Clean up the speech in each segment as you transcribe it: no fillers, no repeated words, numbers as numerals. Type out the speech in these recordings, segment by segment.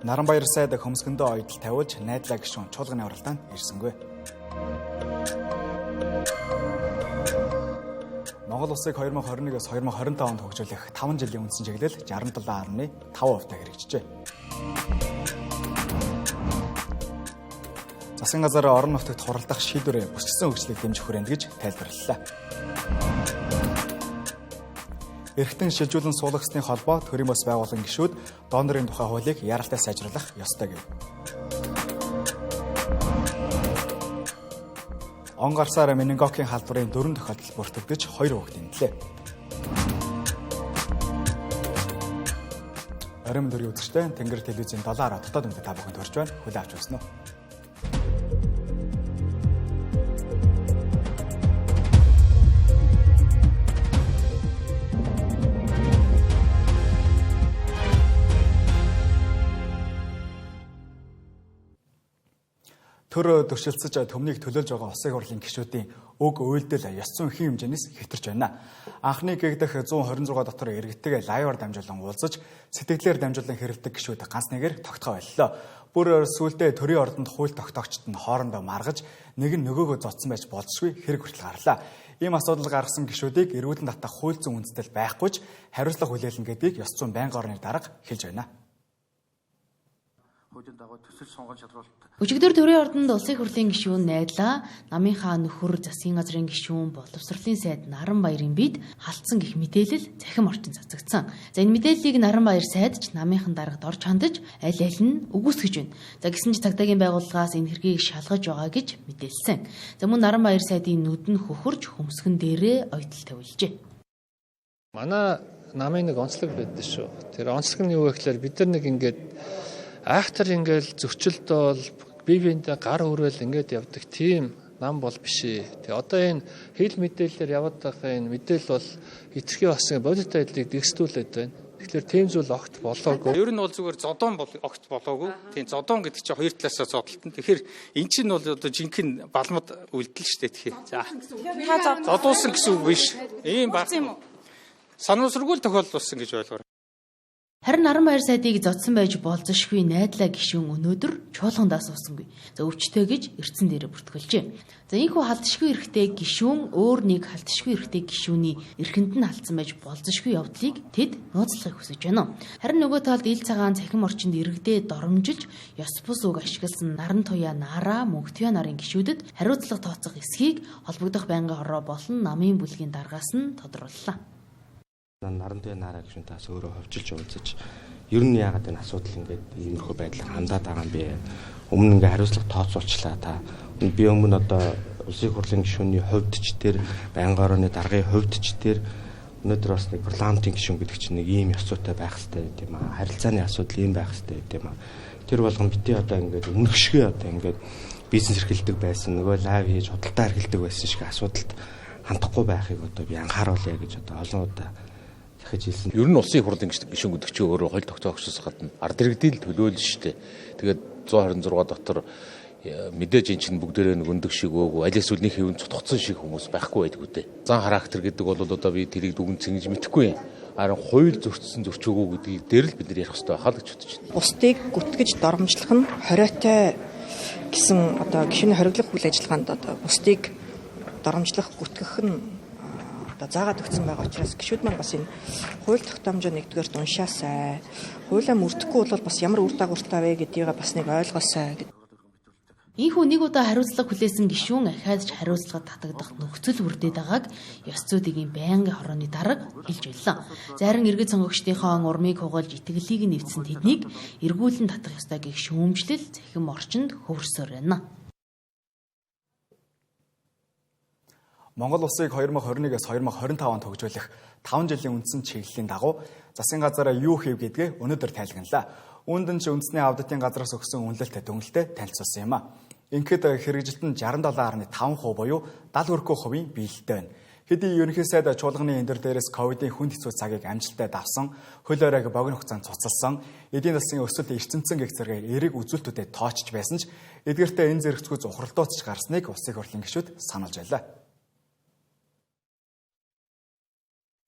Наранбаяр сайд хөмсгөндөө ойдол тавиулж найдлаа гишүүн чуулганы оролдоонд ирсэнгүй. Монгол улсыг 2021-с 2025 онд хөгжүүлэх 5 жилийн үндсэн чиглэл 67.5% хэрэгжижээ. Засгийн газар орон нутагт хуралдах шийдвэрээ бүсгсэн хөгжлийг дэмжих хүрээнд гэж тайлбарлалаа. Эрхтэн шилжүүлэн суулгасны холбоо төрийн бас байгууллагын гишүүд донорын тухай хуулийг яралтай сайжруулах ёстой гэв. Он гарсаар менингокийн халдварын 4 тохиолдол бүртгэгдэж 2 хүүхэд нэмлээ. Оройн төрийн үзэгчтэй Тэнгэр телевизийн 7 дотоод үндэт та бүхэнд хүрч байна. Хүлээн авч байна уу? Төр төршилцэж төмнийг төлөөлж байгаа улсын хурлын гишүүдийн уг үйлдэл ёс зүйн хэм хэмжээнээс хэвтэрч байна. Анхны гэгдэх 126 дотор иргэдтэй лайваар дамжуулан уулзаж сэтгэлээр дамжуулан хэрэгдэг гишүүд ганц нэгээр тогтгоо боллоо. Бүр сүүлдээ төрийн ордонд хууль тогтоогчид нь хоорондоо маргаж нэг нь нөгөөгөө зодсон байж болзошгүй хэрэг хүртэл гарлаа. Ийм асуудал гаргасан гишүүдийг эргүүлэн татах хууль зүйн үндэслэл байхгүйч хариуцлага хүлээлнэ гэдгийг ёс зүйн байнгын орны дарга хэлж байна. Өчигдөр төрийн ордонд улсын хурлын гишүүн найдлаа, намынхаа нөхөр засгийн газрын гишүүн боловсролын сайд Наранбаярын бид халтсан гэх мэдээлэл захин орчин цацагдсан. За энэ мэдээллийг Наранбаяр сайд ч намынхан дарагт орж хандаж аль нь үгүйсгэж байна. За гэсэн ч цагдаагийн байгууллагаас энэ хэргийг шалгаж байгаа гэж мэдээлсэн. За мөн Наранбаяр сайдын нүд нь хөхөрж хөмсгөн дээрээ ойдол тавилжээ. Манай намын нэг онцлог байдаг шүү. Тэр онцлог нь юу вэ гэхээр бид нар нэг ингээд айхтар ингээл зөрчилд бол бие биендээ гар өрөөл ингээд явдаг тийм нам бол биш ээ. Тэгээ одоо энэ хэл мэдээлэлээр яваад байгаа энэ мэдээлэл бол эцгийн бас бодит байдлыг дэгслүүлээд байна. Тэгэхээр тийм зүйл огт болоогүй. Ер нь бол зүгээр зодон огт болоогүй. Тийм зодон гэдэг чинь хоёр талаасаа зодтолтон. Тэгэхээр эн чинь бол одоо жинхэнэ балмад үйлдэл шүү дээ тэгэхээр. За. Зодуулсан гэсэн үг биш. Ийм баг. Сануусргуул тохиолдуулсан гэж ойлгоо. Харин Наранбаяр сайдыг зодсон байж болзошгүй найдлаа гишүүн өнөөдөр чуулганд суусангүй. За өвчтөе гэж эрдсэн дээрээ бүртгүүлжээ. За ийхүү халтшгүй эрхтэй гишүүн өөр нэг халтшгүй эрхтэй гишүүний эрхэнд нь халтсан байж болзошгүй явдлыг тэд нууцлахыг хүсэж байна. Харин нөгөө талд ил цагаан цахим орчинд иргэдээ доромжилж ёс бус үг ашигласан Наран туяа Наараа Мөнхтуяа нарын гишүүдэд хариуцлага тооцох эсхийг холбогдох байнгын хороо болон намын бүлгийн даргаас нь тодрууллаа. Наран туяа Наараа гишүүнтээс өөрөө ховжилж уулзаж ер нь яагаад энэ асуудал ингээд иймэрхүү байдлаар хандаад байгаа юм бэ? Өмнө ингээ хариуцлага тооцоолчлаа та. Би өмнө одоо улсын хурлын гишүүний хувьд ч тэр байнгын орны даргын хувьд ч тэр өнөөдөр бас нэг парламентын гишүүн гэдэг чинь нэг ийм ёсцоотой байх хэрэгтэй гэдэг юм аа. Харилцааны асуудал ийм байх хэрэгтэй гэдэг юм аа. Тэр болгон бити одоо ингээд өмнөшгөө одоо ингээд бизнес эрхэлдэг байсан, нөгөө лайв хийж худалдаа эрхэлдэг байсан шиг асуудалд хандахгүй байхыг одоо би анхааруулъя гэж одоо олон удаа хэлсэн. Ер нь улсын хурлын гишүүн гэдэг чинь өөрөө хууль тогтоогчдоос гадна ард иргэдийн төлөөлөл шүү дээ. Тэгээд 126 дотор мэдээж эн чинь бүгдээрээ нэг өндөг шиг өөгүй, аль эсвэл нэг хэвэн цутгцсан шиг хүмүүс байхгүй байдаг үдэ. Зан характер гэдэг бол одоо би тэрийг дүгнэн цэнгэж мэдэхгүй юм. Харин хууль зөрчсөн зөрчөөгүй гэдгийг дээр л бид нар ярих хэрэгтэй байхаа л гэж бодож байна. Бусдыг гүтгэж доромжлох нь хориотой гэсэн одоо гишүүний хориглох үйл ажиллагаанд одоо бусдыг доромжлох гүтгэх нь заагаад өгсөн байгаа учраас гишүүд маань бас энэ хууль тогтоомжоо нэгдүгээр уншаасай. Хуулиа мөрдөхгүй бол бас ямар үр дагавартай вэ гэдгийг бас нэг ойлгоосай гэдэг. Ийхүү нэг удаа хариуцлага хүлээсэн гишүүн ахаад ч хариуцлага татагдах нөхцөл бүрдээд байгааг ёс зүйн байнгын хорооны дарга хэлж байлаа. Зарим иргэд сонгогчдынхоо урмыг хугалж итгэлийг нэвтсэн тэднийг эргүүлэн татах ёстой гэх шүүмжлэл захим орчинд хөвөрсөөр байна. Монгол улсыг 2021-с 2025 онд хөгжүүлэх 5 жилийн үндсэн чиглэлийн дагуу засгийн газар юу хийв гэдгээ өнөөдөр тайлгналаа. Үүнд нь ч үндэсний аудитын газраас өгсөн үнэлэлт төгөлтэй танилцуулсан юм а. Ингээд хэрэгжилтэн 67.5% буюу 70% биелэлтэй байна. Хэдий ерөнхий сайд чуулганы эндэр дээрээс ковидын хүнд хэцүү цагийг амжилттай давсан, хөл оройг богино хугацаанд цуцалсан, эдийн засгийн өсөлт эрчимцэн гэх зэрэг эерэг үзүүлэлтүүдэд тоочж байсан ч эдгээртээ энэ зэрэгцгүй ухралтууцж гарсныг улсын хурлын гишүүд сануулж байлаа.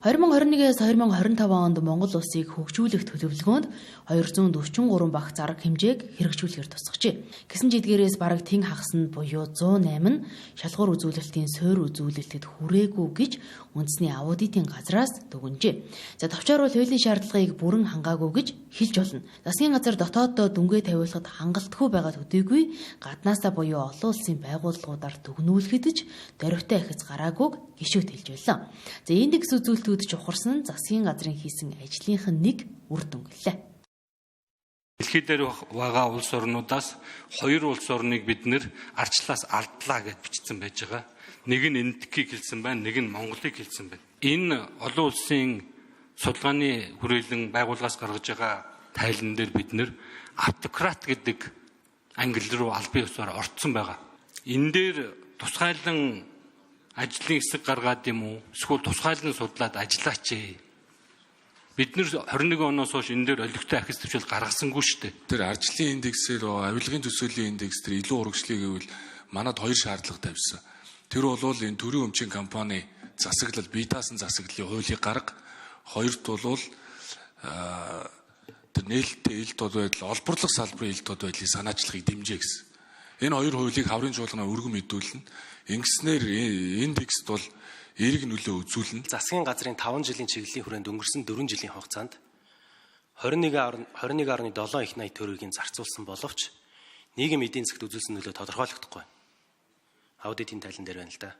2021-с 2025 онд Монгол улсыг хөгжүүлэх төлөвлөгөөнд 243 багц арга хэмжээг хэрэгжүүлэхээр тусгажээ. Гэсэн ч эдгээрээс бараг тэн хагас нь буюу 108 нь шалгуур үзүүлэлтийн суурь үзүүлэлтэд хүрээгүй гэж үндэсний аудитын газраас дүгнэжээ. За товчоор бол хуулийн шаардлагыг бүрэн хангаагүй гэж хэлж болно. Засгийн газар дотооддоо дүнгээ тавиулахад хангалтгүй байгаа төдийгүй гаднаасаа буюу олон улсын байгууллагуудаар дүгнүүлэхэд ч дөрвтэй ахиц гараагүйг гишүүд хэлж байлаа. За индекс үзүүлэлтүүд ч ухарсан нь засгийн газрын хийсэн ажлынх нь нэг үр дүн гэлээ. Дэлхий дээр байгаа улс орнуудаас 2 улс орныг бид нэр арчлаас алдлаа гэж бичсэн байж байгаа. Нэг нь Эндикийг хэлсэн байна, нэг нь Монголыг хэлсэн байна. Энэ олон улсын судалгааны хүрээлэн байгууллагаас гаргаж байгаа тайлан дээр бид нэр автократ гэдэг англи руу албан ёсоор орцсон байгаа. Энэ дээр тусгайлан ажлын хэсэг гаргаад юм уу? Эсвэл тусгайлан судлаад ажиллаач ээ. Бид нэр 21 оноос хойш энэ дээр олигтой ахис төвшил гаргасангүй шүү дээ. Тэр аржлын индексээр авилгын төсөөлийн индекс тэр илүү урагшлыг гэвэл манад 2 шаардлага тавьсан. Тэр бол энэ төрийн өмчийн компани засаглал, бие даасан засаглалын хуулийн гарга. Хоёрт бол тэр нээлттэй ил тод байдал, олборлох салбарын ил тод байдлын санаачлагыг дэмжээ гэсэн. Энэ хоёр хуулийг хаврын чуулганаар өргөн мэдүүлнэ. Ингэснээр индекст бол эерэг нөлөө үзүүлнэ. Засгийн газрын 5 жилийн чиглэлийн хүрээнд өнгөрсөн 4 жилийн хугацаанд 21.7 их 80 төгрөгийн зарцуулсан боловч нийгэм эдийн засгт үзүүлсэн нөлөө тодорхойлогдохгүй. Аудитын тайлан дээр байна л да.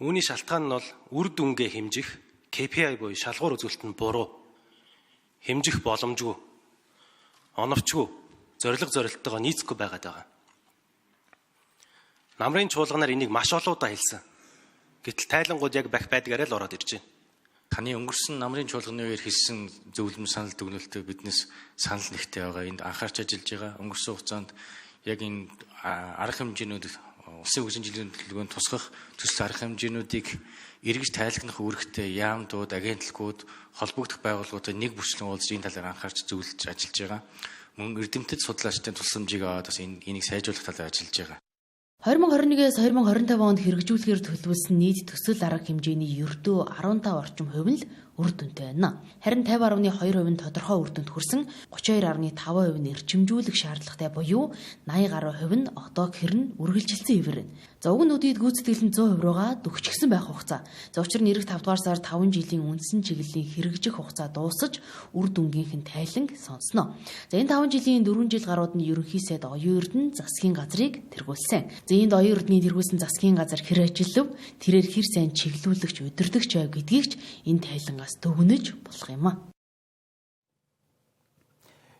Үүний шалтгаан нь бол үр дүнгээ хэмжих KPI буюу шалгуур үзүүлэлт нь буруу, хэмжих боломжгүй, оновчгүй, зорилготойгоо нийцэхгүй байгаад байгаа. Намрын чуулганаар энийг маш олоудаа хэлсэн. Гэтэл тайлангууд яг байдгаараа л ороод ирж байна. Таны өнгөрсөн намрын чуулганы үеэр хэлсэн зөвлөм санал дүгнэлтээ биднес санал нэгтэй байгаа. Энд анхаарч ажиллаж байгаа. Өнгөрсөн хугацаанд яг энэ арга хэмжээнүүд улсын хөгжлийн жилийн төлөвлөгөөнд тусгах төсөл арга хэмжээнүүдийг эргэж тайлгнах үүрэгтэй яамдууд, агентлагууд, холбогдох байгууллагуудад нэг бүрчлэн уулзж энэ талаар анхаарч зөвлөж ажиллаж байгаа. Мөн эрдэмтэд судлаачдын тусламжийг аваад бас энийг сайжруулах талаар ажиллаж байгаа. 2021-с 2025 онд хэрэгжүүлэхээр төлөвлөсөн нийт төсөл арга хэмжээний ердөө 15 орчим хувь нь л үр дүнтэй байна. Харин 50.2% нь тодорхой үр дүнд хүрсэн, 32.5% нь эрчимжүүлэх шаардлагатай буюу 80% нь одоо хэрн үргэлжилсэн хэвээр байна. За уг нь үдийд гүйцэтгэл нь 100% руугаа дөгчихсөн байх хугацаа. За учир нь эх 5 дугаар сар 5 жилийн үндсэн чиглэлийн хэрэгжих хугацаа дуусаж үр дүнгийнх нь тайланг сонсноо. За энэ 5 жилийн 4 жил гарууд нь ерөнхий сайд оюун эрдэнэ засгийн газрыг тэргүүлсэн. За энд оюун эрдэнийн тэргүүлсэн засгийн газар хэр ажиллав, тэрээр хэр сайн чиглүүлэгч, удирдагч байв гэдгийг ч энэ тайлангаас дүгнэж болох юм а.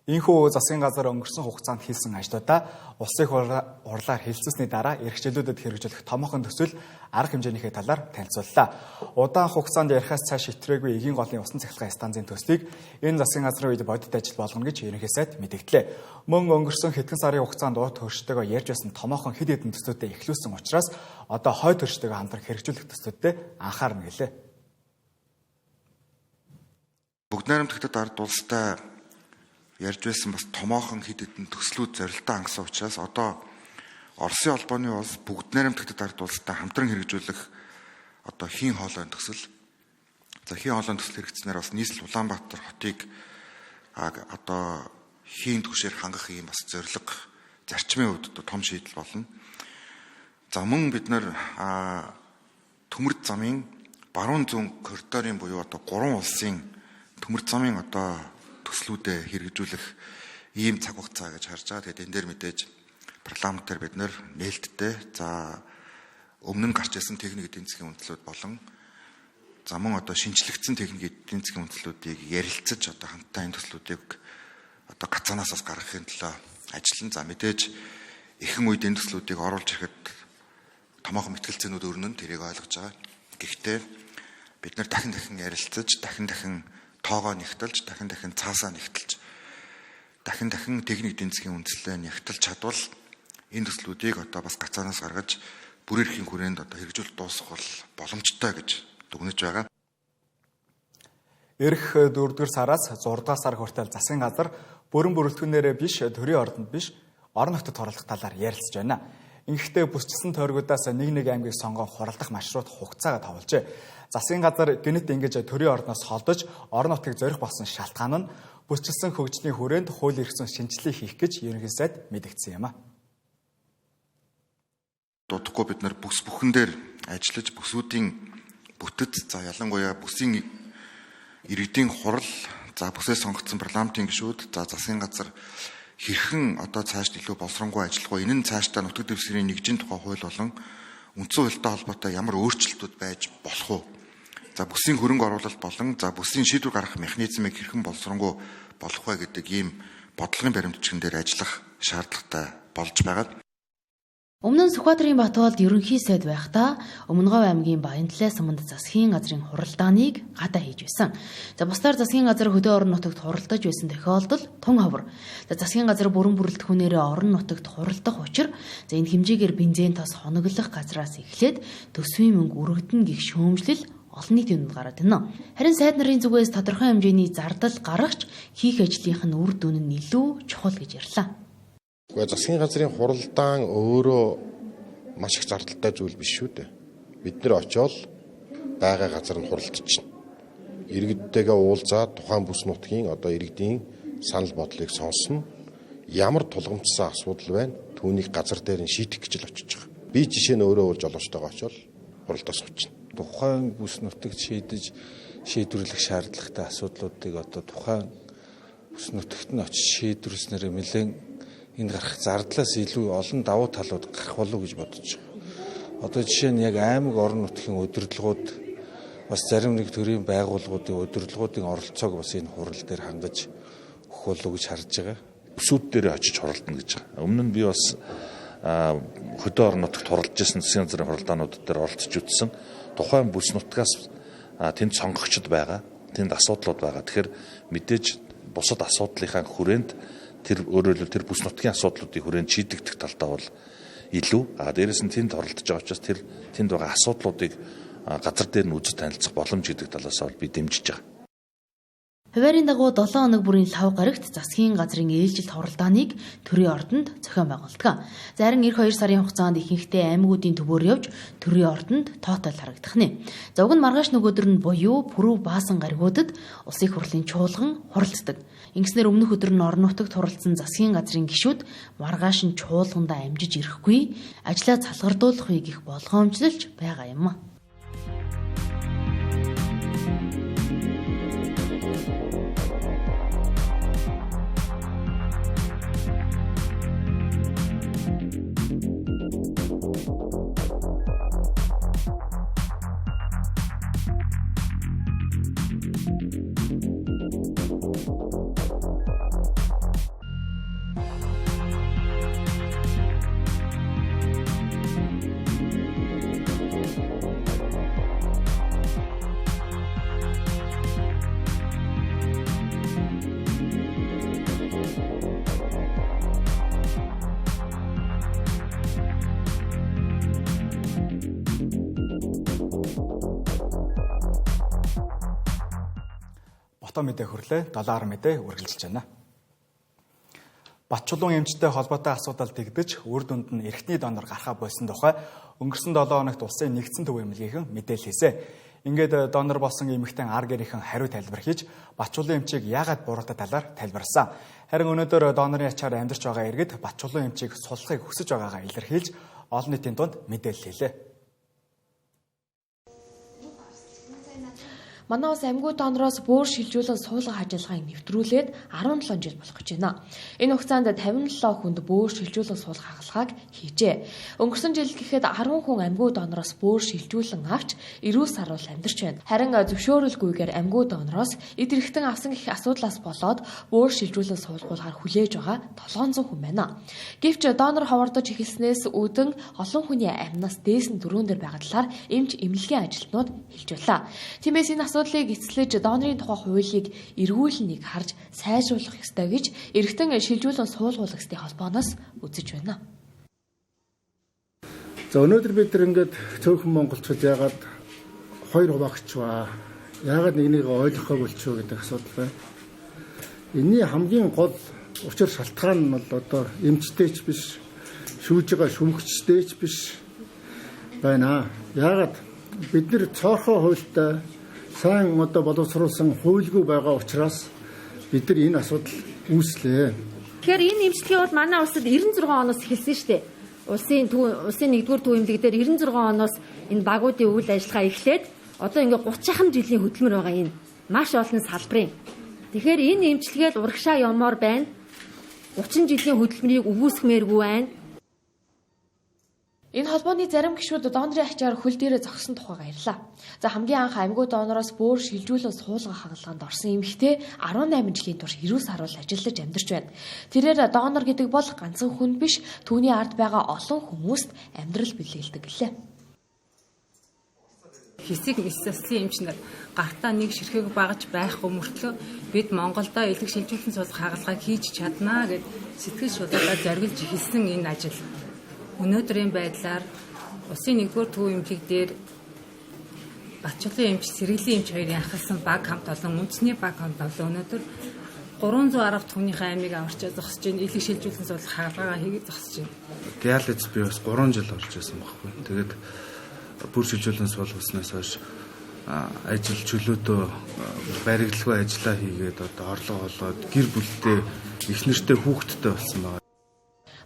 Ийхүү засгийн газар өнгөрсөн хугацаанд хийсэн ажлуудаа улсын хурлаар хэлэлцсэний дараа эрхчлүүлүүдэд хэрэгжүүлэх томоохон төсөл арга хэмжээнийхээ талаар танилцууллаа. Удаан хугацаанд ярихаас цааш хэтрээгүй эгийн голын усан цахилгаан станцын төслийг энэ засгийн газрын үед бодит ажил болгоно гэж ерөнхий сайд мэдгдлээ. Мөн өнгөрсөн хэдхэн сарын хугацаанд урт хөрштэйгөө ярьж байсан томоохон хэд хэдэн төслүүдэд эхлүүлсэн учраас одоо хойд хөрштэйгөө хамтран хэрэгжүүлэх төслүүдэд анхаарна гэлээ. Бүгд найрамдагтад ард улстай ярьж байсан бас томоохон хэд хэдэн төслүүд зорилттой хангасан учраас одоо Оросын холбооны улс бүгд найрамдагтад ард улстай хамтран хэрэгжүүлэх одоо хийн хоолойн төсөл. За хийн хоолойн төсөл хэрэгжснээр бас нийслэл Улаанбаатар хотыг одоо хийн түвшээр хангах юм бас зорилго зарчмын хувьд том шийдэл болно. За мөн бид нэр төмөрд замын баруун зүүн коридорын буюу одоо 3 улсын төмөрд замын одоо төслүүдэд хэрэгжүүлэх ийм цаг хугацаа гэж харж байгаа. Тэгээд энэ дээр мэдээж парламентаар бид нэр нээлттэй за өмнө нь гарч ирсэн техник эдийн засгийн үндэслүүд болон за мөн одоо шинжлэгдсэн техник эдийн засгийн үндэслүүдийг ярилцаж одоо хамтдаа энэ төслүүдийг одоо гацаанаас гаргахын төлөө ажиллана. За мэдээж ихэнх үед энэ төслүүдийг оруулж ирэхэд томоохон мэтгэлцээнүүд өрнөн тэрийг ойлгож байгаа. Гэхдээ бид нэр дахин ярилцаж дахин тоогоо нэгтэлж, дахин цаасаа нэгтэлж, дахин техник эдийн засгийн үндэслэлээ нэгтэлж чадвал энэ төслүүдийг одоо бас гацаанаас гаргаж бүр эрхийн хүрээнд одоо хэрэгжүүлэлт дуусгах бол боломжтой гэж дүгнэж байгаа. Ирэх 4-р сараас 6-р сар хүртэл засгийн газар бүрэн бүрэлдэхүүнээрээ биш, төрийн ордонд биш, орон нутгад хорлох талаар ярилцж байна. Ингэхдээ бүсчилсэн тойргуудаас нэг аймгийг сонгон хуралдах маршрут хугацаагаа товолжээ. Засгийн газар гэнэт ингэж төрийн орноос холдож орон нутгийг зорих болсон шалтгаан нь бүсчилсэн хөгжлийн хүрээнд хууль эрхсэн шинжилгээ хийх гэж ерөнхий сайд мэдгдсэн юм а. Дутхгүй бид нар бүс бүхэн дээр ажиллаж бүсүүдийн бүтэц за ялангуяа бүсийн иргэдийн хурал за бүсээ сонгогдсон парламентын гишүүд за засгийн газар хэрхэн одоо цааш илүү боловсронгуй ажиллах вэ? Энэ нь цаашдаа нутаг дэвсгэрийн нэгжийн тухай хууль болон үндсэн хуультай холбоотой ямар өөрчлөлтүүд байж болох вэ? За бүсийн хөрөнгө оруулалт болон за бүсийн шийдвэр гаргах механизмыг хэрхэн боловсронгуй болох вэ гэдэг ийм бодлогын баримтчган дээр ажиллах шаардлагатай болж байгаа. Өмнө нь Сүхбаатарын Батболд ерөнхий сайд байхдаа Өмнөгов аймгийн Баянтлай суманд засгийн газрын хуралдааныг гадаа хийж байсан. За бусдаар засгийн газар хөдөө орон нутагт хуралдаж байсан тохиолдол тун ховор. За засгийн газар бүрэн бүрэлдэхүүнээрээ орон нутагт хуралдах учир энэ хэмжээгээр бензин тос хоноглох газраас эхлээд төсвийн мөнгө өргөдөн гих шүүмжлэл олон нийтийн дунд гараад байна. Харин сайд нарын зүгээс тодорхой хэмжээний зардал гаргаж хийх ажлынх нь үр дүн нь илүү чухал гэж ярьлаа. Засгийн газрын хуралдаан өөрөө маш их зардалтай зүйл биш шүү дээ. Бид нэр очиод байгаа газар нь хуралдаж чинь. Иргэдтэйгээ уулзаад тухайн бүс нутгийн одоо иргэдийн санал бодлыг сонсно. Ямар тулгамдсан асуудал байна? Түүнийг газар дээр нь шийдэх гэж л очиж байгаа. Би жишээ нь өөрөө уул жолоочтойгоо очиод хуралдаж суучихна. Тухайн бүс нутагт шийдвэрлэх шаардлагатай асуудлуудыг одоо тухайн бүс нутагт нь очиж шийдвэрлэснээр нэлээд энэ гарах зардлаас илүү олон давуу талууд гарах болов уу гэж бодож байгаа. Одоо жишээ нь яг аймаг орон нутгийн удирдлагууд бас зарим нэг төрлийн байгууллагуудын удирдлагуудын оролцоог бас энэ хурал дээр хангаж өгөх болов уу гэж харж байгаа. Бүсүүд дээр очиж хуралдана гэж байгаа. Өмнө нь би бас хөдөө орон нутагт хуралдаж байсан засгийн газрын хуралдаанууд дээр оролцож үзсэн. Тухайн бүс нутгаас тэнд сонгогчд байгаа, тэнд асуудлууд байгаа. Тэгэхээр мэдээж бусад асуудлынхаа хүрээнд тэр өөрөөр хэлбэл тэр бүс нутгийн асуудлуудыг хүрээнд шийдэгдэх талдаа бол илүү. Дээрээс нь тэнд оролдож байгаа учраас тэнд байгаа асуудлуудыг газар дээр нь үзэж танилцах боломж гэдэг талаас бол би дэмжиж байгаа. Хуваарийн дагуу 7 хоног бүрийн 5 гарагт засгийн газрын ээлжилт хуралдааныг төрийн ордонд зохион байгуулдаг. Зарим эх 2 сарын хугацаанд ихэнхдээ аймагуудын төвөөр явж төрийн ордонд тоотол харагдах нэ. За уг нь маргааш нөгөөдөр нь буюу пүрэв баасан гаригуудад улсын хурлын чуулган хуралддаг. Ингэснээр өмнөх өдөр нь орон нутагт хуралдсан засгийн газрын гишүүд маргааш нь чуулгандаа амжиж ирэхгүй, ажлаа залгардуулах вэ гэх болгоомжлолж байгаа юм. Мэдээ хүрлээ 70 мэдээ үргэлжилж байна. Батчулуун эмчтэй холбоотой асуудал тэгдэж үр дүнд нь эрхтний донор гарахаа болсон тухай өнгөрсөн 7 хоногт улсын нэгдсэн төв эмнэлгийнхэн мэдээлэл хийсэн. Ингээд донор болсон эмэгтэй ар гэрийнхэн хариу тайлбар хийж Батчулуун эмчийг яагаад буруутгах талаар тайлбарласан. Харин өнөөдөр донорын ачаар амьдарч байгаа иргэд Батчулуун эмчийг суллахыг хүсэж байгаагаа илэрхийлж олон нийтийн дунд мэдээлэл хийлээ. Манай улс амьгуу донороос бөөр шилжүүлэн суулгах ажиллагааг нэвтрүүлээд 17 жил болох гэж байна. Энэ хугацаанд 57 хүнд бөөр шилжүүлэн суулгах хагалгааг хийжээ. Өнгөрсөн жил гэхэд 10 хүн амьгуу донороос бөөр шилжүүлэн авч эрүүл саруул амьдарч байна. Харин зөвшөөрөлгүйгээр амьгуу донороос эд эрхтэн авсан гэх асуудлаас болоод бөөр шилжүүлэн суулгуулахар хүлээж байгаа 700 хүн байна. Гэвч донор ховордож эхэлснээс үүдэн олон хүний амнаас дээсэн дөрөөн дээр байгаа талаар эмч эмнэлгийн ажилтнууд хэлж байлаа. Тиймээс энэ асуудлыг эцэлж донорын тухай хуулийг эргүүлнийг харж сайжруулах ёстой гэж эргэтэн шилжүүлэн суулгуулах ёстой холбооноос үзэж байна. За өнөөдөр бид нар ингээд цөөхөн монголчууд яагаад хоёр хуваагч ба яагаад нэг ойлгохоо болчихоо гэдэг асуудал байна. Энийний хамгийн гол учир шалтгаан нь бол одоо эмчтэйч биш, шүүж байгаа шүүгчдээч биш байна. Яагаад бид нэр цоохоо хуультай сайн одоо боловсруулсан хуульгүй байгаа учраас бид нар энэ асуудал үүслээ. Тэгэхээр энэ эмчилгээ бол манай улсад 96 оноос эхэлсэн шүү дээ. Улсын 1-р төвөмлөг дээр 96 оноос энэ багуудын үйл ажиллагаа эхлээд одоо ингээ 30 жилийн хөдөлмөр байгаа энэ маш олон салбарын. Тэгэхээр энэ эмчилгээл урагшаа ямаар байна. 30 жилийн хөдөлмөрийг өгөөсгмээргүй байна. Энэ холбооны зарим гишүүд донорын ачаар хөл дээрээ зогсон тухайга ярьлаа. За хамгийн анх амьгүй донороос бөөр шилжүүлэн суулгах хагалгаанд орсон эмэгтэй 18 жилийн турш эрүүл саруул ажиллаж амьдарч байна. Тэрээр донор гэдэг бол ганцхан хүн биш, түүний ард байгаа олон хүмүүст амьдрал бэлгэлдэг гэлээ. Хэсэг эсэслийн эмч нар гартаа нэг ширхэг багаж байхгүй мөртлөө бид Монголдо элэг шилжүүлэн суулгах хагалгааг хийж чаднаа гэд сэтгэл шударгаар зориулж эхэлсэн энэ ажил. Өнөөдрийн байдлаар улсын 1-р төвөмлөг дээр Батчуулан эмч, Сэргэлийн эмч хоёрын ахалсан баг хамт олон үндэсний баг хамт олон өнөөдөр 310 түүнийхээ аймыг аварчаа зогсож байна. Элэг шилжүүлэн суулгах хагалгаагаа хийгээд зогсож байна. Диализ би бас 3 жил орж байсан байхгүй. Тэгээд бүр шилжүүлэн суулгаснаас хойш ажил чөлөөтөө баригдлагүй ажиллаа хийгээд одоо орлого олоод гэр бүлтэй их нэртэй хүүхэдтэй болсон байна.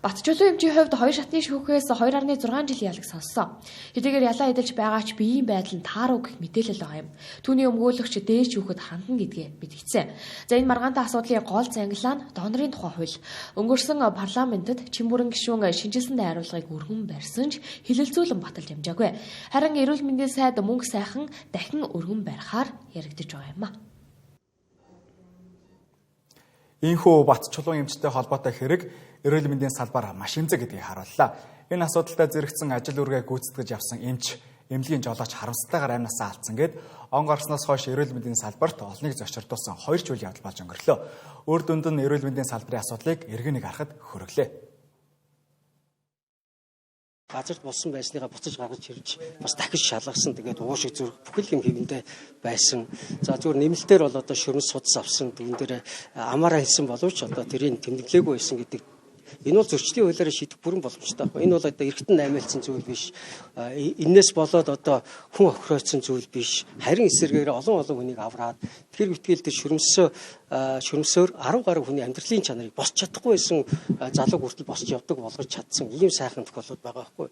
Батчуулан эмчийн хувьд 2 шатны шүүхээс 2.6 жил ялаг сонссон. Хэдийгээр ялаа эдэлж байгаа ч биеийн байдал нь тааруу гэх мэдээлэл байгаа юм. Түүний өмгөөлөгч дээд шүүхэд хандна гэдгээ мэдгдсэн. За энэ маргаантай асуудлын гол зангилаа нь донорын тухай хууль. Өнгөрсөн парламентэд Чимбүрэн гишүүн шинжилсэн найруулгыг өргөн барьсан ч хилэлцүүлэн баталж амжаагүй. Харин эрүүл мэндийн сайд мөнгө сайхан дахин өргөн барихаар яригдж байгаа юм а. Ийхүү Батчуулан эмчтэй холбоотой хэрэг эрүүл мэндийн салбаар маш эмзэг гэдгийг харууллаа. Энэ асуудалтай зэрэгцэн ажил үргээ гүйцэтгэж явсан эмч, эмнэлгийн жолооч харамсалтайгаар амнасаа алдсан гэд он гарснаас хойш эрүүл мэндийн салбарт олныг зочирдуулсан 2 зүйл явдал болж өнгөрлөө. Үр дүнд нь эрүүл мэндийн салбарын асуудлыг эргэнэг харахад хөрөглөө. Газарт болсон байсныгаа буцаж гаргаж ирж бас дахиж шалгасан. Тэгээд уушиг зүрх бүхэл юм хэвэндээ байсан. За зүгээр нэмэлтээр бол одоо шөрмөс судас авсан. Түүн дээр амаараа хэлсэн боловч одоо тэрийг тэмдэглээгүй байсан гэдэг. Энэ бол зөрчлийн хуулиараа шийдэх бүрэн боломжтой байхгүй. Энэ бол одоо эргэтэн наймаалцсан зүйл биш. Энээс болоод одоо хүн охирооцсон зүйл биш. Харин эсэргээр олон хүнийг авраад тэр битгээл дээр шөрмсөөр 10 гаруй хүний амьдралын чанарыг босч чадахгүй байсан залуу хүртэл босч явдаг болгож чадсан ийм сайхан тохиолдол байгаа байхгүй.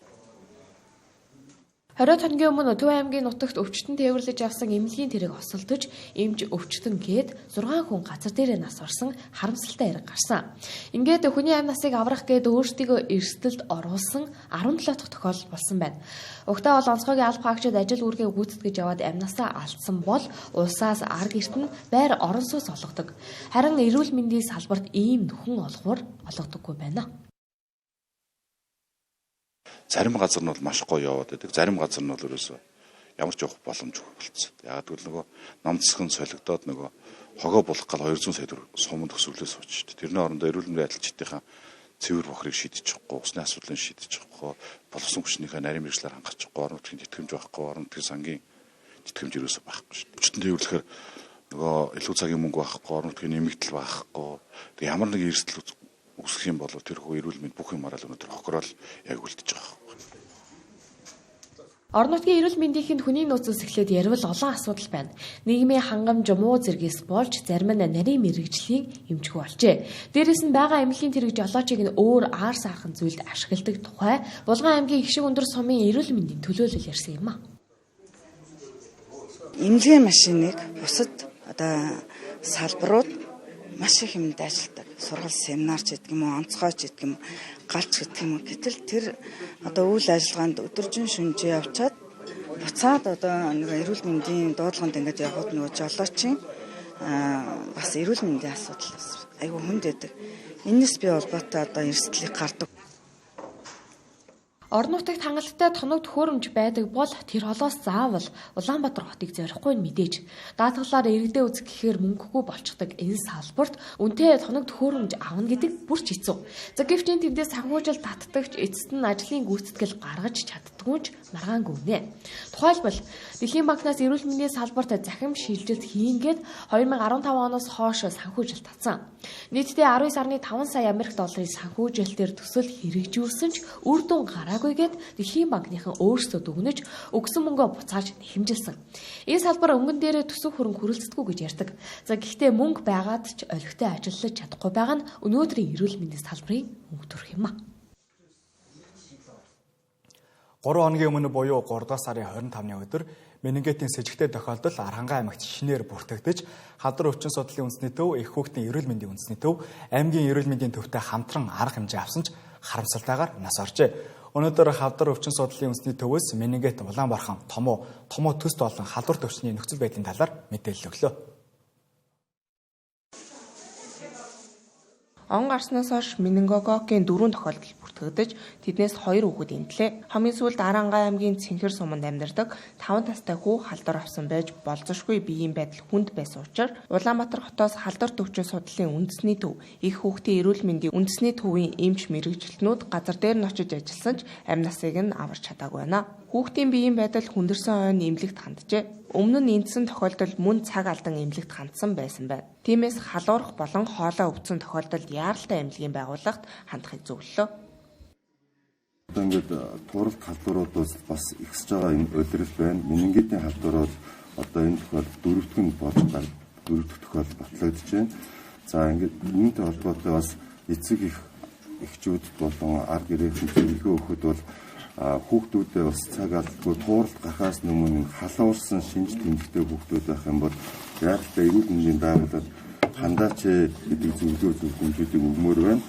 20 хоногийн өмнө Төв аймгийн нутагт өвчтөн тээвэрлэж авсан эмнэлгийн тэрэг осолдож, эмч өвчтөн гээд 6 хүн газар дээрээ нас орсон харамсалтай хэрэг гарсан. Ингээд хүний амь насыг аврах гээд өөрсдийгөө эрсдэлд оруулсан 17 дахь тохиолдол болсон байна. Угтаа бол онцгойгийн алба хаагчид ажил үргээ гүйцэтгэж яваад амь насаа алдсан бол улсаас арга эрт нь байр орон сууц олгодог. Харин эрүүл мэндийн салбарт ийм нөхөн олгоор олгодоггүй байна. Зарим газар нь бол маш гоё яваад байдаг. Зарим газар нь бол ерөөсөө ямар ч явах боломжгүй болцсон. Яг гэвэл нөгөө нам засгийн солигдоод нөгөө хогоо булах гал 200 сая төгрөг суманд төсвөлөө сууч. Тэрний орондоо эрүүл мэндийн ажилчдынхаа цэвэр бохрыг шийдэж чадахгүй, усны асуудлыг шийдэж чадахгүй, боловсон хүчнийхээ нарийн мэргэжлэр хангах чадахгүй, орон нутгийн тэтгэмж байхгүй, орон нутгийн сангийн тэтгэмж ерөөсөө байхгүй шүү дээ. Өчтөн төвлөхээр нөгөө илүү цагийн мөнгө байхгүй, орон нутгийн нэмэгдэл байхгүй. Тэг ямар нэг эрсдэл үсэх юм бол тэр хөө эрүүл мэнд бүх юмараа л өнөөдөр хохирол яг үлдэж байгаа. Орон нутгийн эрүүл мэндийнхэнд хүний нөөцөөс эхлээд ярил олон асуудал байна. Нийгмийн хангамж муу зэргээс болж зарим нь нарийн мэргэжлийн эмчгүй болжээ. Дээрээс нь байгаа эмнэлгийн тэрэг жолоочийг нь өөр аар саархан зүйлд ашигладаг тухай Булган аймгийн Хишиг өндөр сумын эрүүл мэндийн төлөөлөл ярьсан юм а. Эмнэлгийн машиныг бусад одоо салбарууд маш их юмд ажилладаг. Сургууль семинарч гэдэг юм уу, онцгойч гэдэг юм, галч гэдэг юм. Гэтэл тэр одоо үйл ажиллагаанд өдөржин шүнжээ явчаад буцаад одоо нэг эрүүл мэндийн дуудлаганд ингэж явхад нөгөө жолоочийн бас эрүүл мэндийн асуудал айгүй хүнд байдаг. Энэс би холбоотой одоо эрсдлийг гардаг. Орон нутагт хангалттай тоног төхөөрөмж байдаг бол тэр холоос заавал Улаанбаатар хотыг зорихгүй нь мэдээж. Даатгалаар иргэдээ үзэх гэхээр мөнгөгүй болчихдог энэ салбарт үнэтэй тоног төхөөрөмж авна гэдэг бүр ч хэцүү. За гэвч энэ тэндээс санхүүжил татдагч эцэст нь ажлын гүйцэтгэл гаргаж чаддгүй ч маргаангүй нэ. Тухайлбал Дэлхийн банкнаас эрүүл мэндийн салбарт захим шилжилт хийнгээд 2015 оноос хойш санхүүжил татсан. Нийтдээ 19.5 сая Америк долларын санхүүжилтээр төсөл хэрэгжүүлсэн ч үр дүн гараагүйгээд Дэлхийн банкныхан өөрсдөө дүгнэж өгсөн мөнгөө буцааж хэмжилсэн. Энэ салбар өнгөн дээрээ төсөв хөрөнгө хүрэлцдэггүй гэж ярьдаг. За гэхдээ мөнгө байгаад ч олигтой ажиллаж чадахгүй байгаа нь өнөөдрийн эрүүл мэндийн салбарын мөнгө төрх юм а. 3 хоногийн өмнө буюу 3 дугаар сарын 25-ны өдөр менингитийн с ิจ гтэй тохиолдол Архангай аймагт шинээр бүртгэгдэж, халдвар өвчин судлалын үндэсний төв, их хүүхдийн эрүүл мэндийн үндэсний төв, аймгийн эрүүл мэндийн төвтэй хамтран арга хэмжээ авсан ч харамсалтайгаар нас оржээ. Өнөөдөр халдвар өвчин судлалын үндэсний төвөөс менингит Улаанбаатар томоо төс болон халдвар төвчний нөхцөл байдлын талаар мэдээлэл өглөө. Он гарснаас хойш менингококкийн 4 тохиолдол бүртгэгдэж, тэднээс 2 хүүхэд эмтлээ. Хамгийн сүүлд Арангай аймгийн Цэнхэр суманд амьдардаг 5 настай хүү халдвар авсан байж болзошгүй биеийн байдал хүнд байсан учраас Улаанбаатар хотоос халдвар төвчин судлалын үндэсний төв, их хүүхдийн эрүүл мэндийн үндэсний төвийн эмч мэрэгчлэнүүд газар дээр нь очиж ажилласан ч амь насыг нь аварч чадаагүй байна. Хүүхдийн биеийн байдал хүндэрсэн хойно эмнэлэгт ханджээ. Өмнө нь эндсэн тохиолдолд мөн цаг алдан эмнэлэгт хандсан байсан байна. Тиймээс халуурах болон хоолой өвдсөн тохиолдолд яаралтай эмнэлгийн байгууллагт хандахыг зөвлөлөө. Ингээд тууралт халдварууд бас ихсэж байгаа энэ улирал байна. Менингитийн халдварууд одоо энэ тохиолдолд 4-р нь болж гарч 4-р тохиолдол батлагдж байна. За ингээд үүнтэй холбоотой бас эцэг эхчүүд болон арга ирээдүйн зөвлөгөө өгөхөд бол хүүхдүүдээ бас цаг алдалгүй тууралт гарахаас өмнө халуурсан шинж тэмдэгтэй хүүхдүүд байх юм бол яаралтай эрүүл мэндийн байгууллагад хандаач гэдэг зөвлөгөөүүдийг өгмөр байна.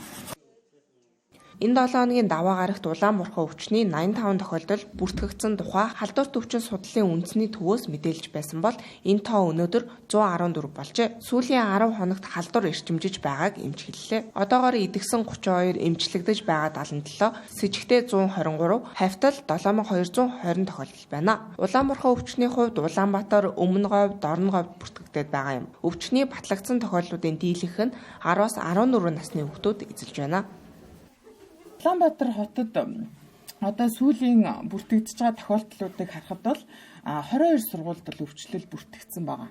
Энэ 7 хоногийн даваа гарагт Улаанбаатар өвчний 85 тохиолдол бүртгэгдсэн тухай халдвар төвчин судлалын үндэсний төвөөс мэдээлж байсан бол энэ тоо өнөөдөр 114 болжээ. Сүүлийн 10 хоногт халдвар эрчимжиж байгааг эмч хэллээ. Одоогоор идэгсэн 32, эмчлэгдэж байгаа 77, с ิจ гтэй 123, хавтал 7220 тохиолдол байна. Улаанбаатар өвчний хувьд Улаанбаатар, Өмнө говь, Дорн говьд бүртгэгдээд байгаа юм. Өвчний батлагдсан тохиолдлуудын дийлэнх нь 10-аас 14 насны хүүхдүүд эзэлж байна. Улаанбаатар хотод одоо сүүлийн бүртгэгдэж байгаа тохиолдлуудыг харахад бол 22 сургуульд бол өвчлөл бүртгэгдсэн байгаа.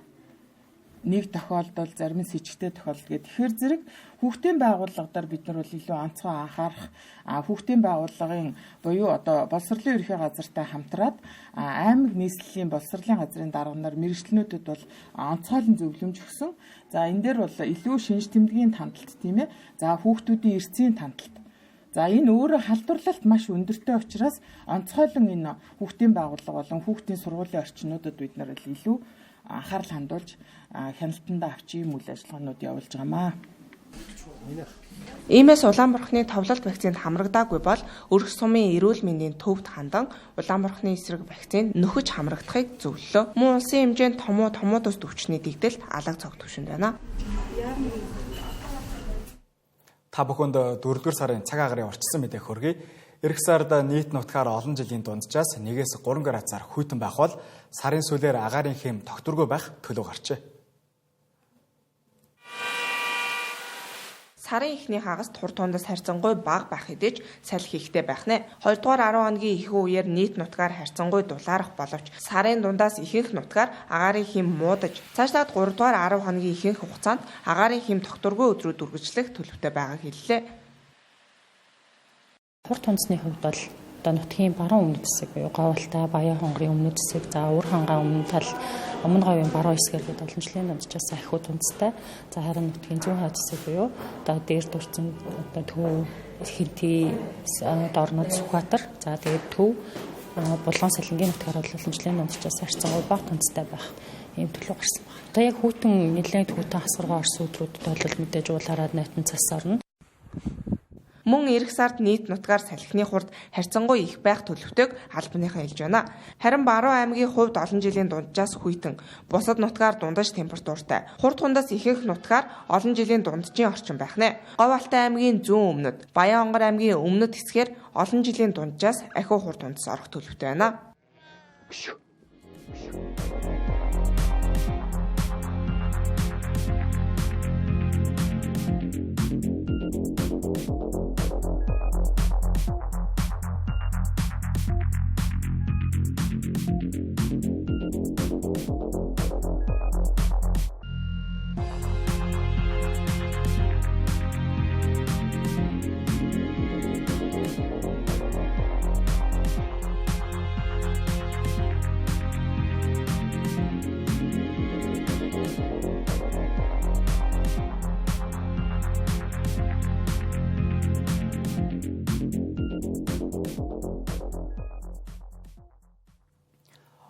Нэг тохиолдол зарим нь с ิจ гтэй тохиолдол гэдэг. Тэгэхээр зэрэг хүүхдийн байгууллагаар бид нар бол илүү онцгой анхаарах, хүүхдийн байгууллагын буюу одоо боловсролын ерхий газартай хамтраад аймаг нийслэлийн боловсролын газрын дарганаар мэрэгчлэнүүдэд бол онцгойлон зөвлөмж өгсөн. За энэ дээр бол илүү шинж тэмдгийн тандалт тийм ээ. За хүүхдүүдийн эрсцийн тандалт. За энэ өөрөө халдварлалт маш өндөртэй учраас онцгойлон энэ хүүхдийн байгууллага болон хүүхдийн сургуулийн орчнуудад бид нар илүү анхаарал хандуулж хяналтандаа авчийн үйл ажиллагаанууд явуулж байгаамаа. Иймээс Улаанбаатархны товлолт вакцинд хамрагдаагүй бол өрх сумын эрүүл мэндийн төвд хандан Улаанбаатархны эсрэг вакцинд нөхөж хамрагдахыг зөвлөлөө. Мөн улсын хэмжээнд томоо тус төвчний дэгдэлт алга цог төвшөнд байна. Та бүхэнд 4-р сарын цаг агарын орчсон мэдээг хүргэе. Ирэх сард нийт нутгаар олон жилийн дунджаас 1-3 градусаар хүйтэн байх бол сарын сүүлээр агаарын хэм тогтворгүй байх төлөв гарчээ. Сарын эхний хагас тур тундас харьцангуй бага байх хэдиж салхи ихтэй байх нэ. 2 дугаар 10 хоногийн их үеэр нийт нутгаар харьцангуй дулаарах боловч сарын дундаас ихэнх нутгаар агаарын хэм муудаж, цаашлаад 3 дугаар 10 хоногийн ихэнх хугацаанд агаарын хэм тогтворгүй өдрүүд үргэлжлэх төлөвтэй байгааг хэллээ. Тур тундасны хувьд бол одоо нутгийн баруун өмнөд хэсэг буюу Говьлтай, Баян хонгорын өмнөд хэсэг, за Үр хангаа өмнөд тал, Өмнө говийн баруун хэсгээр гээд олон жилийн дунджаас их тундастай. За харин нутгийн зүүн хойд хэсэг буюу одоо дээр дурсан одоо Төв, Хинти, Дорнод, Сүхбаатар, за тэгээд Төв, Булган, Салингийн нутгаар бол олон жилийн дунджаас харьцангуй бага тундастай байх ийм төлөв гарсан байна. Одоо яг нэлээд хүүтэн хасгаргаа орсон өдрүүдэд бол мэдээж уулаараад найтан цас орно. Мөн эх сард нийт нутгаар салхины хурд харьцангуй их байх төлөвтэйг албаныхан хэлж байна. Харин Баруун аймгийн хувьд олон жилийн дунджаас хүйтэн бусад нутгаар дундаж температуртай. Хурд хундаас ихэнх нутгаар олон жилийн дунджийн орчин байх нэ. Говь Алтай аймгийн зүүн өмнөд, Баян-Онгор аймгийн өмнөд хэсгээр олон жилийн дунджаас ахиу хурд хундас орох төлөвтэй байна.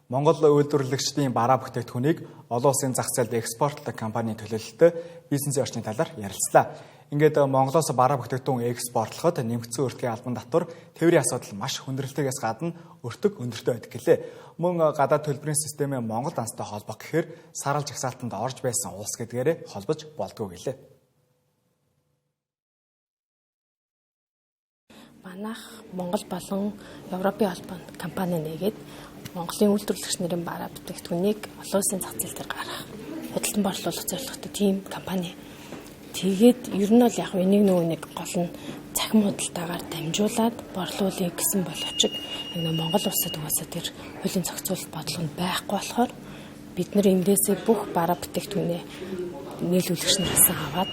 Монгол үйлдвэрлэгчдийн бараа бүтээгдэхүүнийг олон улсын зах зээлд экспортлох компанийн төлөөлөлтөд бизнесийн орчны талаар ярилцлаа. Ингээд Монголоос бараа бүтээгдэхүүн экспортлоход нэмэгдсэн өртгийн албан татвар тээврийн асуудал маш хүндрэлтэйгээс гадна өртөг өндөртэй байдаг гэлээ. Мөн гадаад төлбөрийн системээ Монгол данстай холбох гэхээр сарал жагсаалтанд орж байсан улс гэдгээрээ холбож болдгоо гэлээ. Манайх Монгол болон Европын холбоонд компани нээгээд Монголын үйлдвэрлэгч нарын бараа бүтээгдэхүүнийг олон улсын зах зээл дээр гаргах, худалдан борлуулах зорилготой тийм компани. Тэгээд ер нь бол яг энийг нэг гол нь цахим худалдаагаар дамжуулаад борлуулъя гэсэн боловч яг Монгол улсад угаасаа тэр хуулийн зохицуулалт бодлого нь байхгүй болохоор бид нар эндээсээ бүх бараа бүтээгдэхүүнээ нийлүүлэгч нараас аваад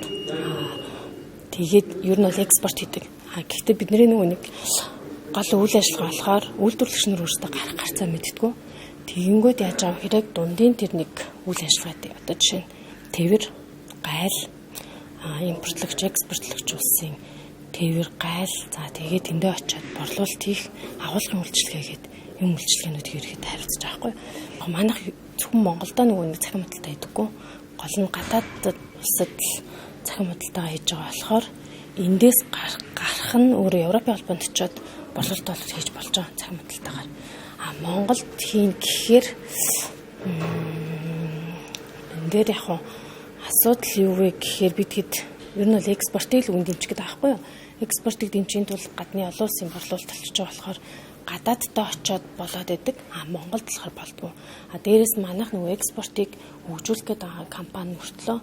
тэгээд ер нь бол экспорт хийдэг. Гэхдээ бидний нэг гол үйл ажиллагаа болохоор үйлдвэрлэгч нар өөрсдөө гарах гарцаа мэддэггүй. Тэгэнгүүт яаж байгаа хэрэг дундын тэр нэг үйл ажиллагаатай. Одоо жишээ нь тээвэр, гайл, импортлогч, экспортлогч улсын тээвэр, гайл, за тэгээд тэндээ очиод борлуулалт хийх агуулгын үйлчилгээгээд юм үйлчилгээнүүд хийхэд хариуцж байгаа байхгүй. Манайх зөвхөн Монголдоо нэг цахим худалдаа хийдэггүй. Гол нь гадаад улсад цахим худалдаа хийж байгаа болохоор эндээс гарах нь өөрөө Европын холбоонд очиод борлуулалт хийж болж байгаа цахим худалдаагаар. Монголд хийн гэхээр энэ дээр яг асуудал юу вэ гэхээр бидгэд ер нь бол экспортыг л үн дэмжих гэдэг аахгүй юу? Экспортыг дэмжихийн тулд гадны олон улсын борлуулалт болчихж байгаа болохоор гадааддаа очиод болоод идэг. Монголд болохоор болдгоо. Дээрээс манайх нөгөө экспортыг хөгжүүлэх гэдэг компани мөртлөө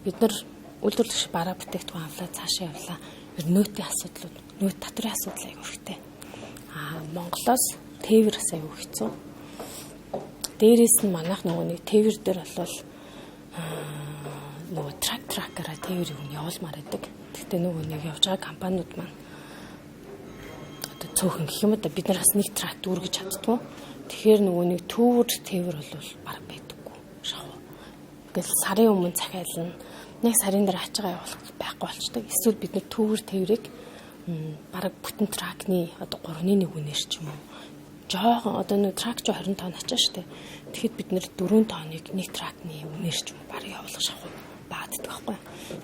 бид нар үйлдвэрлэгч бараа бүтээгдэхүүн авлаа, цаашаа явлаа. Ер нь нөөтийн асуудлууд, нөөт татрын асуудал аяг хэрэгтэй. Монголоос тээвэр аяг хэцүү. Дээрээс нь манайх нөгөө нэг тээвэр дээр бол нөгөө трактораараа тээврийг явуулмаар байдаг. Гэхдээ нөгөө нэг явж байгаа компаниуд маань одоо цөөхөн гэх юм да бид нар бас нэг трактор үргэж чаддгүй. Тэгэхээр нөгөө нэг төвөр тээвэр бол баг байдаггүй. Шахуу. Ингээл сарын өмнө захиална. Нэг сарын дээр ачаа явуулах байхгүй болчтой. Эсвэл бид нар төвөр тээврийг бараг бүтэн тракны одоо 3-1 үнээр ч юм уу. Жохон одоо нэг трак ч 20 тонн ачаа штэ. Тэгэхэд бид нар 4 тонныг нэг тракны үнээр ч юм уу бараг явуулах шахуу бааддаг байхгүй.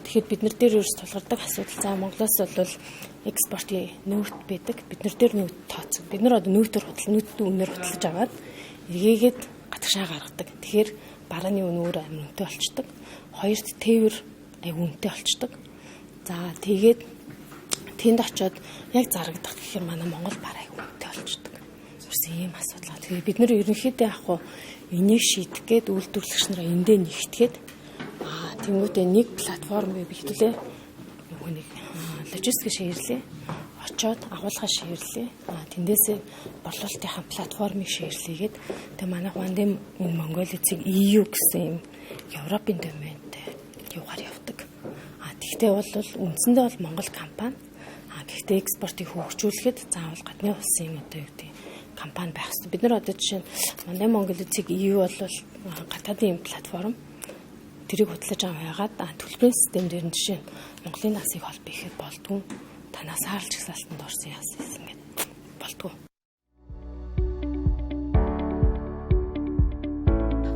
Тэгэхэд бид нар дээр ерөөс тулгардаг асуудал. За Монголоос бол экспортын нөөт байдаг. Бид нар дээр нөөт тооцоо. Бид нар одоо нөөтөр нөөттэй үнээр худалдаж аваад эргээгээд гадагшаа гаргадаг. Тэгэхээр барааны үн өөр амин үнэтэй болчдөг. Хоёрт тээвэр аяг үнэтэй болчдөг. За тэгээд тэнд очиод яг зарагдах гэхээр манай Монгол бараа аяг үнэтэй болчдөг. Зүрсэн ийм асуудал. Тэгээд бид нар ерөнхийдөө яг хуу энийг шийдэх гээд үйлдвэрлэгч нараа эндээ нэгтгээд тэнгуүтээ нэг платформ бэлтгэлээ. Нөгөө нэг логистик шеэрлээ. Очоод агуулгаа шеэрлээ. Тэндээсээ борлуулалтынхаа платформыг шеэрлээгээд тэг манай Вандем Монголицыг EU гэсэн юм Европын домейнтэй юугаар явдаг. Тэгтээ бол үндсэндээ бол Монгол компани. Гэхдээ экспортыг хөгжүүлэхэд заавал гадны улсын одоо юу гэдэг компани байх хэрэгтэй. Бид нар одоо жишээ нь Вандем Монголицыг EU бол гадаадын платформ тэрийг хөтлөж аваагаад төлбөрийн систем дээр нь жишээ Монголын насыг холбоохэд болдгоо. Танаас хаалж гисалтанд орсон яасан ингээд болдгоо.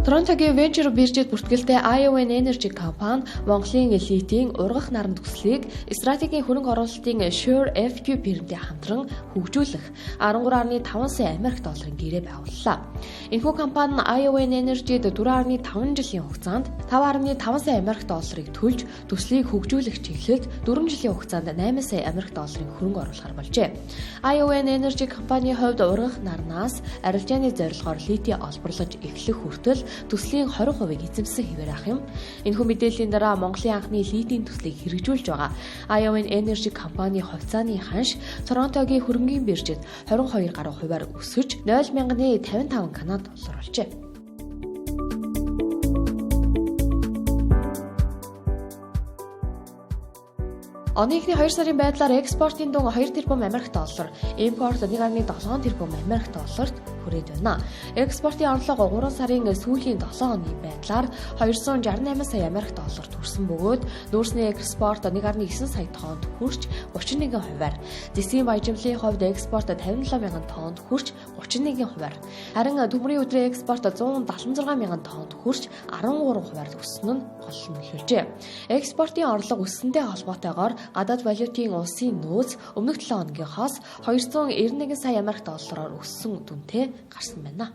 Торонтогийн Venture биржид бүртгэлтэй ION Energy компани Монголын литийн ургах наран төслийг стратегийн хөрөнгө оруулалтын Share FQ бирэмтэй хамтран хөгжүүлэх 13.5 сая Америк долларын гэрээ байгууллаа. Энэхүү компани ION Energy-д 4.5 жилийн хугацаанд 5.5 сая Америк долларыг төлж төслийг хөгжүүлэх чиглэлд 4 жилийн хугацаанд 8 сая Америк долларын хөрөнгө оруулахар болжээ. ION Energy компанийн хувьд ургах нарнаас арилжааны зорилгоор литий олборлож эхлэх хүртэл төслийн 20% эзэмсэн хэвээр ах юм. Энэхүү мэдээллийн дараа Монголын анхны литийн төслийг хэрэгжүүлж байгаа ION Energy компани хувьцааны ханш Торонтогийн хөрөнгийн биржид 22 гаруй хувиар өсөж 0.55 канад доллар болжээ. Оны эхний 2 сарын байдлаар экспортын дун 2 тэрбум Америк доллар, импорт 1.7 тэрбум Америк долларт хүрээд байна. Экспортын орлого 3 сарын сүүлийн 7 оны байдлаар 268 сая Америк доллар төрсөн бөгөөд нүүрсний экспорт 1.9 сая тоннд хүрч 31%-аар, зэсгийн баяжмлын хувьд экспорт 57 мянган тоннд хүрч 31%-аар, харин төмрийн өдрийн экспорт 176 мянган тоннд хүрч 13%-аар өссөн нь гол нөлөөлжээ. Экспортын орлого өссөнтэй холбоотойгоор гадаад валютын улсын нөөц өмнөх 7 хоногийнхоос 291 сая Америк доллараар өссөн дүнтэй гарсан байна.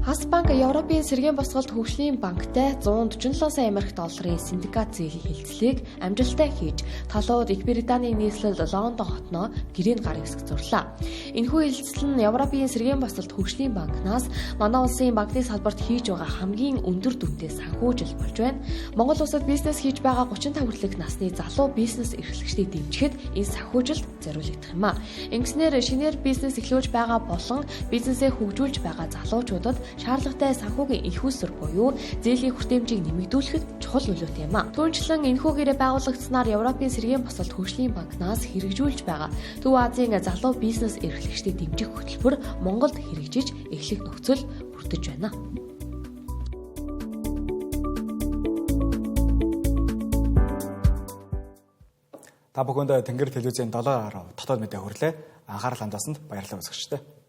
Хасбанк Европын сэргээн босголт хөгжлийн банктай 147 сая Америк долларын синдикат зээлийн хилцлийг амжилттай хийж талууд Их Британийн нийслэл Лондон хотноо гэрээнд гар хэсэг зурлаа. Энэхүү хилцэл нь Европын сэргээн босголт хөгжлийн банкнаас манай улсын банкны салбарт хийж байгаа хамгийн өндөр дүнтэй санхүүжил болж байна. Монгол улсад бизнес хийж байгаа 35 хүртэлх насны залуу бизнес эрхлэгчдийг дэмжихэд энэ санхүүжилт зориулагдах юм а. Ингэснээр шинээр бизнес эхлүүлж байгаа болон бизнесээ хөгжүүлж байгаа залуучуудад шаардлагатай санхүүгийн их усүр буюу зээлийн хүртээмжийг нэмэгдүүлэхэд чухал нөлөөтэй юм а. Түүнчлэн энэхүү гэрээ байгуулагдсанаар Европын сэргээн босголт хөгжлийн банкнаас хэрэгжүүлж байгаа Төв Азийн залуу бизнес эрхлэгчдийг дэмжих хөтөлбөр Монголд хэрэгжиж эхлэх нөхцөл бүрдэж байна. Та бүхэнд Тэнгэр телевизийн 7 дотоод мэдээ хүрлээ. Анхаарал хандуулсанд баярлалаа үзэгчдээ.